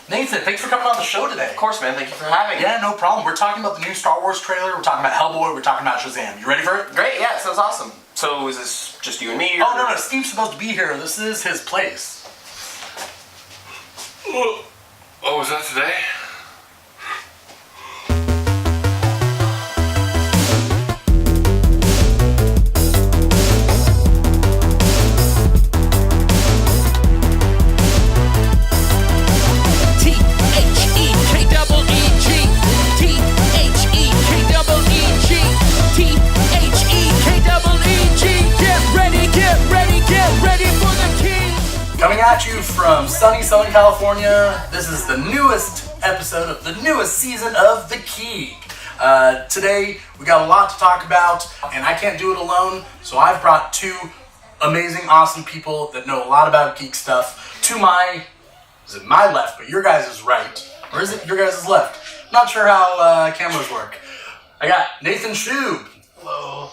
Nathan, thanks for coming on the show today. Of course, man. Thank you for having me. Yeah, no problem. We're talking about the new Star Wars trailer. We're talking about Hellboy. We're talking about Shazam. You ready for it? Great. Yeah, sounds awesome. So is this just you and me? Oh, no. Steve's supposed to be here. This is his place. Oh, was that today? Coming at you from sunny Southern California, this is the newest episode of the newest season of the Keeg. Today, we got a lot to talk about, and I can't do it alone, so I've brought two amazing, awesome people that know a lot about geek stuff to my left, but your guys' is right. Or is it your guys' left? Not sure how cameras work. I got Nathan Shube. Hello.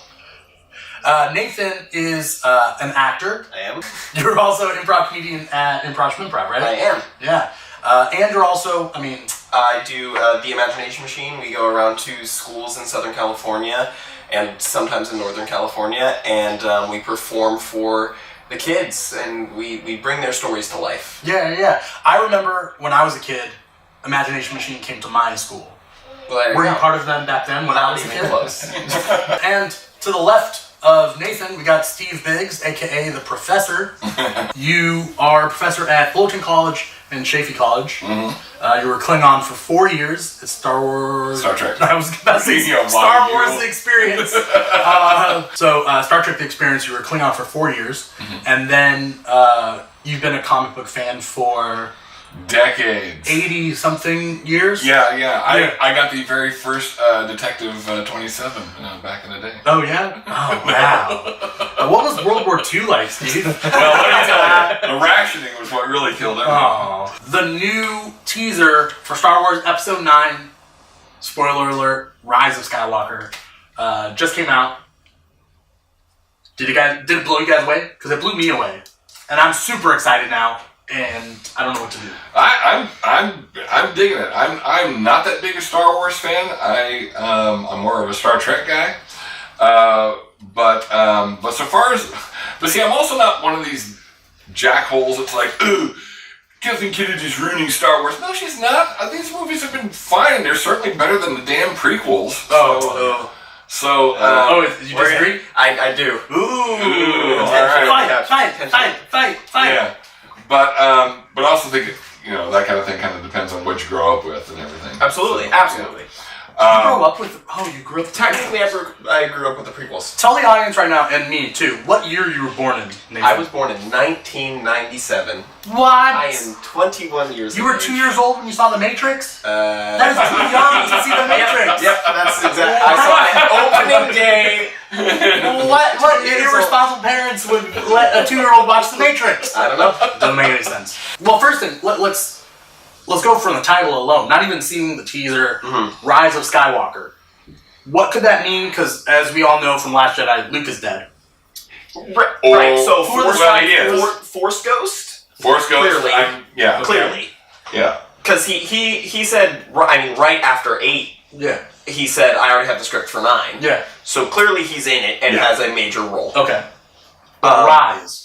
Nathan is an actor. I am. You're also an improv comedian at Improv, right? I am. Yeah. And you're also, I do The Imagination Machine. We go around to schools in Southern California and sometimes in Northern California, and we perform for the kids, and we bring their stories to life. Yeah. I remember when I was a kid, Imagination Machine came to my school. Well, Were you part of them back then when I was a even kid? close. And to the left of Nathan, we got Steve Biggs, aka the Professor. You are a professor at Fullerton College and Chaffey College. Mm-hmm. You were Klingon for 4 years at Star Trek. I was about to say Star Wars The Experience. Star Trek The Experience, you were Klingon for 4 years. Mm-hmm. And then you've been a comic book fan for decades. 80-something years? Yeah. I got the very first Detective 27 back in the day. Oh, yeah? Oh, wow. What was World War II like, Steve? Well, let me tell you, the rationing was what really killed everything. Oh. The new teaser for Star Wars Episode 9, spoiler alert, Rise of Skywalker, just came out. Did it blow you guys away? Because it blew me away. And I'm super excited now. And I don't know what to do. I'm digging it. I'm not that big a Star Wars fan. I'm more of a Star Trek guy. But so far as, I'm also not one of these jackholes that's like, ooh, Kathleen Kennedy's ruining Star Wars. No, she's not. These movies have been fine. They're certainly better than the damn prequels. You disagree? I do. Ooh. All right. Fight. Yeah. But I also think, that kind of thing kind of depends on what you grow up with and everything. Absolutely. You grew up... Technically, I grew up with the prequels. Tell the audience right now, and me too, what year you were born in, Nathan? I was born in 1997. What? I am 21 years old. You were 2 years old when you saw The Matrix? That is too young to see The Matrix. Yep, that's exactly. I saw it opening day. What irresponsible parents would let a 2-year-old watch The Matrix? I don't know. Doesn't make any sense. Well, first thing, let's go from the title alone. Not even seeing the teaser, Rise of Skywalker. What could that mean? Because as we all know from Last Jedi, Luke is dead. Right. So Force Ghost. Clearly. Clearly. Yeah. Because he said, right after 8. Yeah. He said, I already have the script for 9. Yeah. So clearly he's in it and has a major role. Okay. But rise.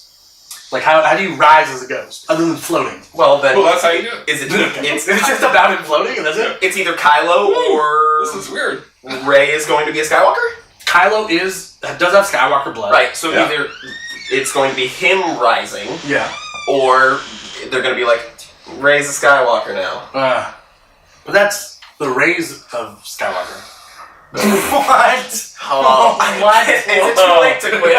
Like, how do you rise as a ghost? Other than floating? Well, that's how you do it. Is it? It's just about him floating, and that's it? It's either Kylo or... This is weird. Rey is going to be a Skywalker? Kylo does have Skywalker blood. Right, so either it's going to be him rising, or they're going to be like, Rey's a Skywalker now. But that's the rays of Skywalker. What? What? Is it too late to quit?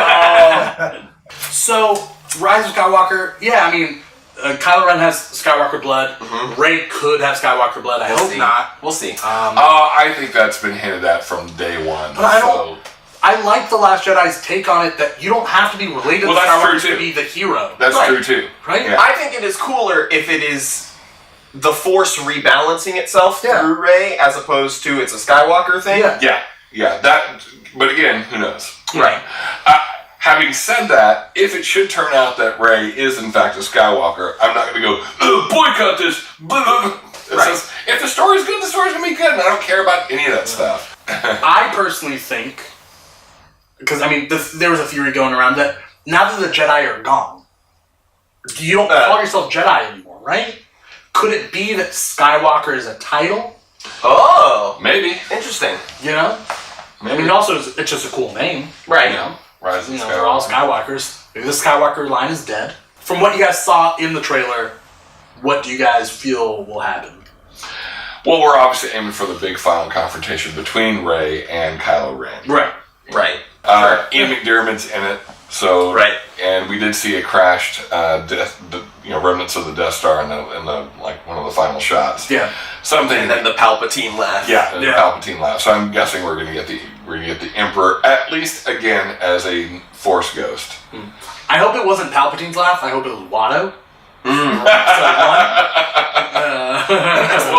So, Rise of Skywalker, Kylo Ren has Skywalker blood. Mm-hmm. Rey could have Skywalker blood. I hope not. We'll see. I think that's been hinted at from day one. But I like The Last Jedi's take on it that you don't have to be related to Skywalker to be the hero. That's true too. Right? Yeah. I think it is cooler if it is the Force rebalancing itself through Rey as opposed to it's a Skywalker thing. Yeah. But again, who knows? Right. having said that, if it should turn out that Rey is in fact a Skywalker, I'm not going to go, boycott this. Says, if the story's good, the story's going to be good, and I don't care about any of that stuff. I personally think, because I mean, there was a theory going around that now that the Jedi are gone, you don't call yourself Jedi anymore, right? Could it be that Skywalker is a title? Oh, maybe. Interesting. You know? Maybe. I mean, also, it's just a cool name. Right. You know? Rise of Skywalker. They're all Skywalkers. Maybe the Skywalker line is dead. From what you guys saw in the trailer, what do you guys feel will happen? Well, we're obviously aiming for the big final confrontation between Rey and Kylo Ren. Right. Right. Ian McDiarmid's in it, so right. And we did see a crashed remnants of the Death Star in the like one of the final shots. Yeah. Something. And then the Palpatine laugh. Yeah, the Palpatine laugh. So I'm guessing we're gonna get the Emperor at least again as a Force ghost. I hope it wasn't Palpatine's laugh. I hope it was Watto. Well,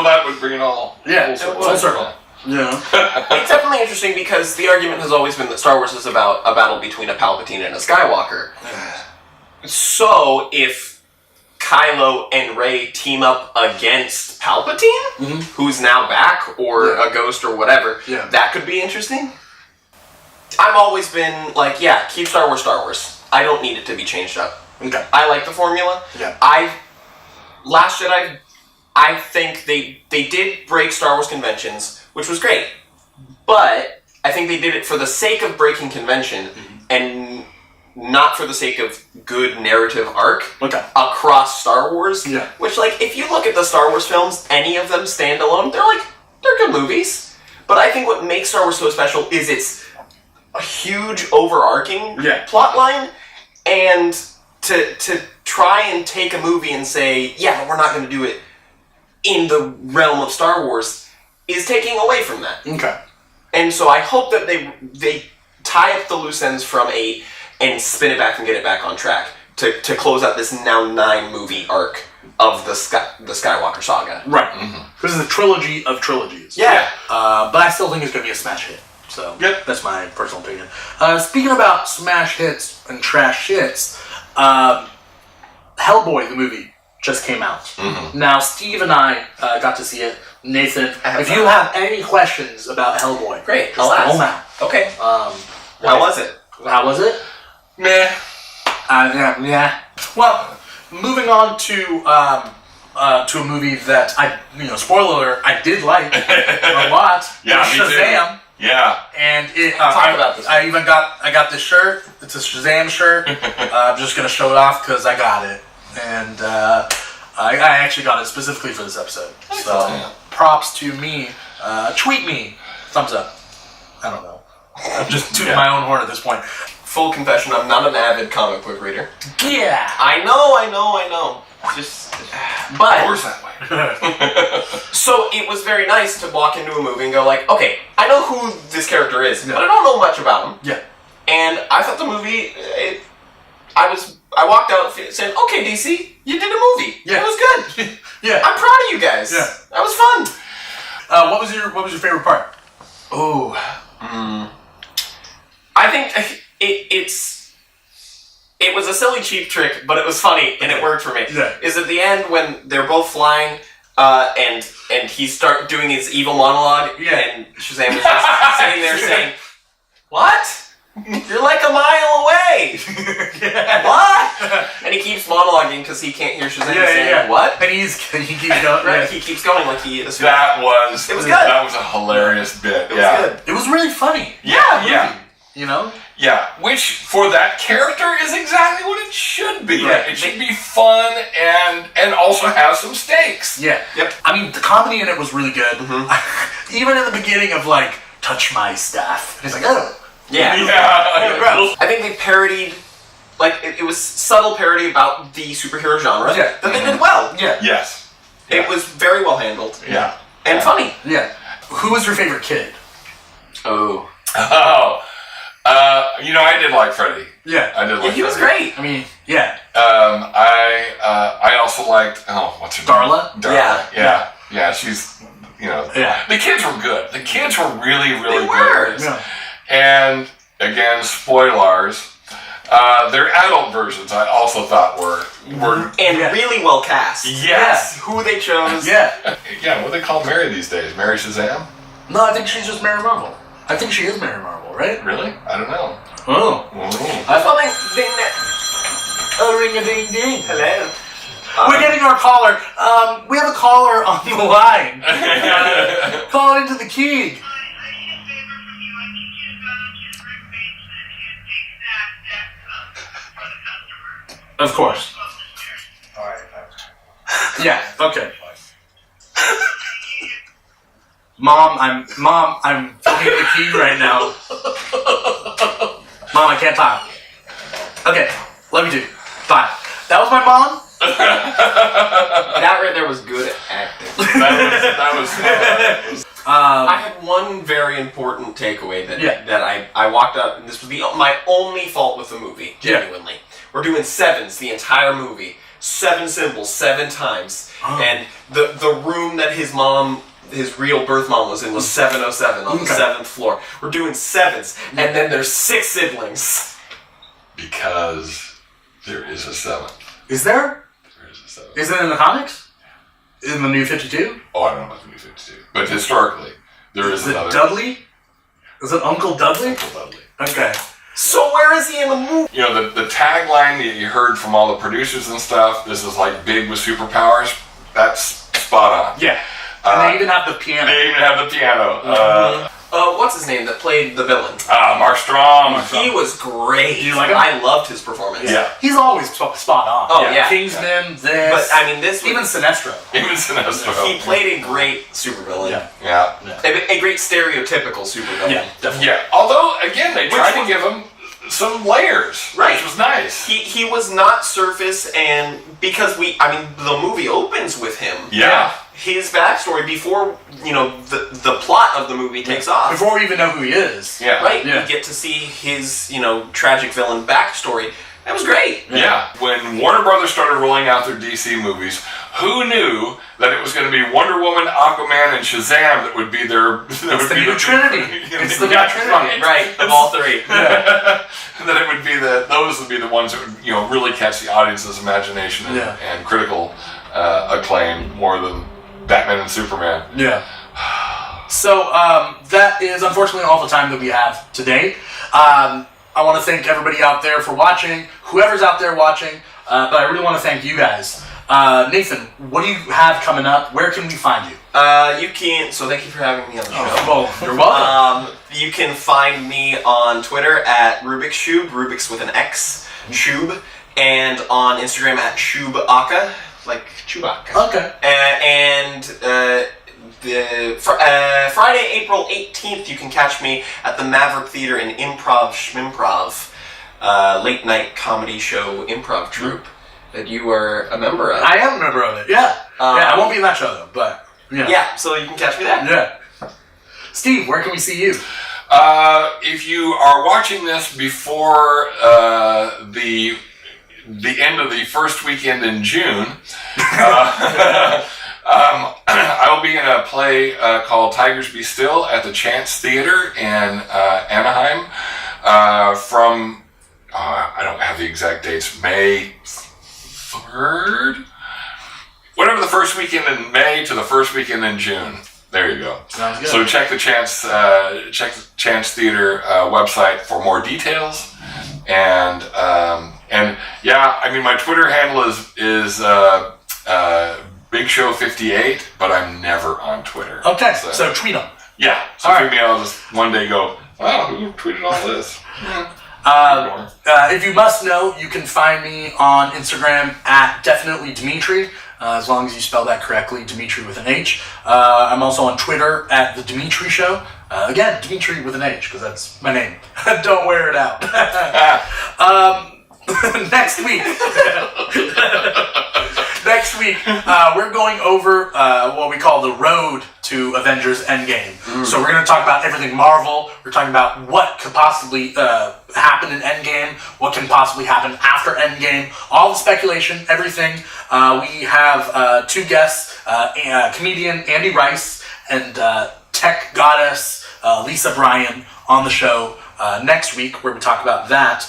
that would bring it all. Yeah, full circle. Yeah. It's definitely interesting because the argument has always been that Star Wars is about a battle between a Palpatine and a Skywalker. So if Kylo and Rey team up against Palpatine, who's now back, or a ghost or whatever, that could be interesting. I've always been like, keep Star Wars Star Wars. I don't need it to be changed up. Okay. I like the formula. Yeah. Last Jedi, I think they did break Star Wars conventions, which was great. But I think they did it for the sake of breaking convention and not for the sake of good narrative arc across Star Wars. Yeah. Which, like, if you look at the Star Wars films, any of them stand alone, they're good movies. But I think what makes Star Wars so special is it's a huge overarching plot line, and to try and take a movie and say, but we're not going to do it in the realm of Star Wars is taking away from that. Okay. And so I hope that they tie up the loose ends and spin it back and get it back on track to close out this now 9-movie arc of the Skywalker saga. Right. This is the trilogy of trilogies. Yeah. But I still think it's going to be a smash hit. So that's my personal opinion. Speaking about smash hits and trash hits, Hellboy, the movie, just came out. Now, Steve and I got to see it. Nathan, if you have any questions about Hellboy, great, just throw them out. Okay. How was it? How was it? Meh. Yeah. Well, moving on to a movie that spoiler alert, I did like a lot. Yeah, me Shazam. too. Yeah. And talk about this. I got this shirt. It's a Shazam shirt. I'm just gonna show it off because I got it, and I actually got it specifically for this episode. So props to me. Tweet me, thumbs up. I don't know. I'm just tooting my own horn at this point. Full confession: I'm not an avid comic book reader. Yeah. I know. But Worse that way. So it was very nice to walk into a movie and go like, okay, I know who this character is, but I don't know much about him. Yeah. And I thought the movie, I walked out saying, okay, DC, you did a movie. Yeah. It was good. Yeah. I'm proud of you guys. Yeah. That was fun. What was your favorite part? Oh. I think it was a silly, cheap trick, but it was funny, and it worked for me. Yeah. Is at the end when they're both flying, and he start doing his evil monologue, and Shazam is just sitting there saying, "What? You're like a mile away. What?" And he keeps monologuing because he can't hear Shazam saying what. And he keeps going. Right, he keeps going like he is. It was good. That was a hilarious bit. It was good. It was really funny. Yeah. You know? Yeah, which for that character is exactly what it should be. Right. It should be fun and also have some stakes. Yeah. Yep. I mean, the comedy in it was really good. Even in the beginning of like, touch my stuff. And he's like, oh. Yeah. I think they parodied, like, it was subtle parody about the superhero genre that they did well. Yeah. Yes. It was very well handled. Yeah. And funny. Yeah. Who was your favorite kid? Oh. I did like Freddy. Yeah. I did like he was Freddy. great. I mean, yeah. I also liked, what's her name? Darla? Yeah, she's, Yeah. The kids were good. The kids were really, really They were. good. Yeah. And, again, spoilers, Their adult versions, I also thought were really well cast. Yes. Who they chose. Yeah. Yeah, what do they call Mary these days? Mary Shazam? No, I think she's just Mary Marvel. I think she is Mary Marvel, right? Really? I don't know. Oh. Oh. Oh, ring-a-ding-ding. Hello. We're getting our caller. We have a caller on the line. Call into the Keeg. Of course. Yeah. Okay. Mom, I'm filming the Keeg right now. Mom, I can't talk. Okay, love you too. Bye. That was my mom. That right there was good acting. That was I had one very important takeaway that I walked up, and this was my only fault with the movie, genuinely. Yeah. We're doing sevens the entire movie. 7 symbols, 7 times. Oh. And the room that his real birth mom was in was 707 on the 7th floor. We're doing 7s, and then there's 6 siblings. Because there is a 7th. Is there? There is a 7th. Is it in the comics? In the New 52? Oh, I don't know about the New 52. But historically, there is another... Is it Dudley? Is it Uncle Dudley? Uncle Dudley. Okay. So where is he in the movie? You know, the tagline that you heard from all the producers and stuff, this is like big with superpowers, that's spot on. Yeah. And they even have the piano. They even have the piano. What's his name that played the villain? Mark Strong. He was great. You like him? I loved his performance. Yeah. He's always spot on. Oh, yeah. Kingsman, this. But, I mean, this... Even Sinestro. He played a great supervillain. Yeah. A great stereotypical supervillain. Yeah, definitely. Yeah. Although, again, they tried to give him some layers, which was nice. He was not surface, and because the movie opens with him. Yeah. His backstory before, the plot of the movie takes off. Before we even know who he is. Yeah. Right? Yeah. You get to see his, tragic villain backstory. That was great. Yeah. When Warner Brothers started rolling out their DC movies, who knew that it was going to be Wonder Woman, Aquaman, and Shazam that would be their... It's the new Trinity. It's the new Trinity. Right, of all three. Yeah. That it would be those would be the ones that would, really catch the audience's imagination and critical acclaim more than Batman and Superman. Yeah. So that is unfortunately all the time that we have today. I want to thank everybody out there for watching, whoever's out there watching, but I really want to thank you guys. Nathan, what do you have coming up? Where can we find you? So thank you for having me on the show. Well, you're welcome. You can find me on Twitter at Rubik's Shube, Rubik's with an X, Shube, and on Instagram at Shubeaka, like Chewbacca. Okay. Friday, April 18th, you can catch me at the Maverick Theater in Improv Schmimprov, late night comedy show improv troupe that you are a member of. I am a member of it, yeah. I won't be in that show though, but yeah, so you can catch me there. Yeah. Steve, where can we see you? If you are watching this before the end of the first weekend in June, I'll be in a play called Tigers Be Still at the Chance Theater in Anaheim from, I don't have the exact dates, May 3rd? Whatever the first weekend in May to the first weekend in June. There you go. Sounds good. So check the Chance Theater website for more details. And yeah, I mean, my Twitter handle is Big Show 58, but I'm never on Twitter. Okay, so tweet them. Yeah, so maybe I'll just one day go, wow, who tweeted all this? If you must know, you can find me on Instagram at definitely Dimithri, as long as you spell that correctly, Dimithri with an H. I'm also on Twitter at The Dimithri Show. Again, Dimithri with an H, because that's my name. Don't wear it out. Next week, we're going over what we call the road to Avengers Endgame. So we're going to talk about everything Marvel. We're talking about what could possibly happen in Endgame, what can possibly happen after Endgame, all the speculation, everything. We have 2 guests, comedian Andy Rice and tech goddess Lisa Bryan on the show next week, where we talk about that.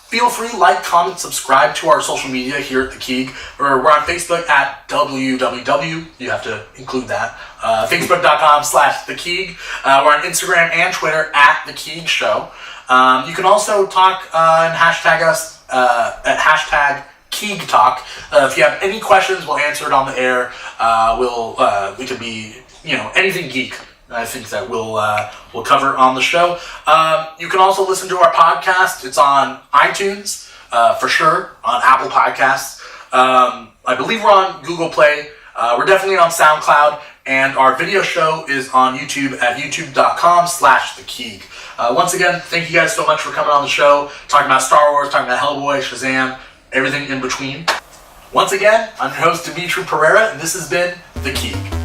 Feel free, like, comment, subscribe to our social media here at the Keeg. We're on Facebook at www. You have to include that. Facebook.com/the Keeg. We're on Instagram and Twitter at the Keeg Show. You can also talk and hashtag us at hashtag Keeg Talk. If you have any questions, we'll answer it on the air. We could be, anything geek. I think that we'll cover on the show. You can also listen to our podcast. It's on iTunes, for sure, on Apple Podcasts. I believe we're on Google Play. We're definitely on SoundCloud, and our video show is on YouTube at youtube.com/the Keeg. Once again, thank you guys so much for coming on the show, talking about Star Wars, talking about Hellboy, Shazam, everything in between. Once again, I'm your host, Dimithri Perera, and this has been The Keeg.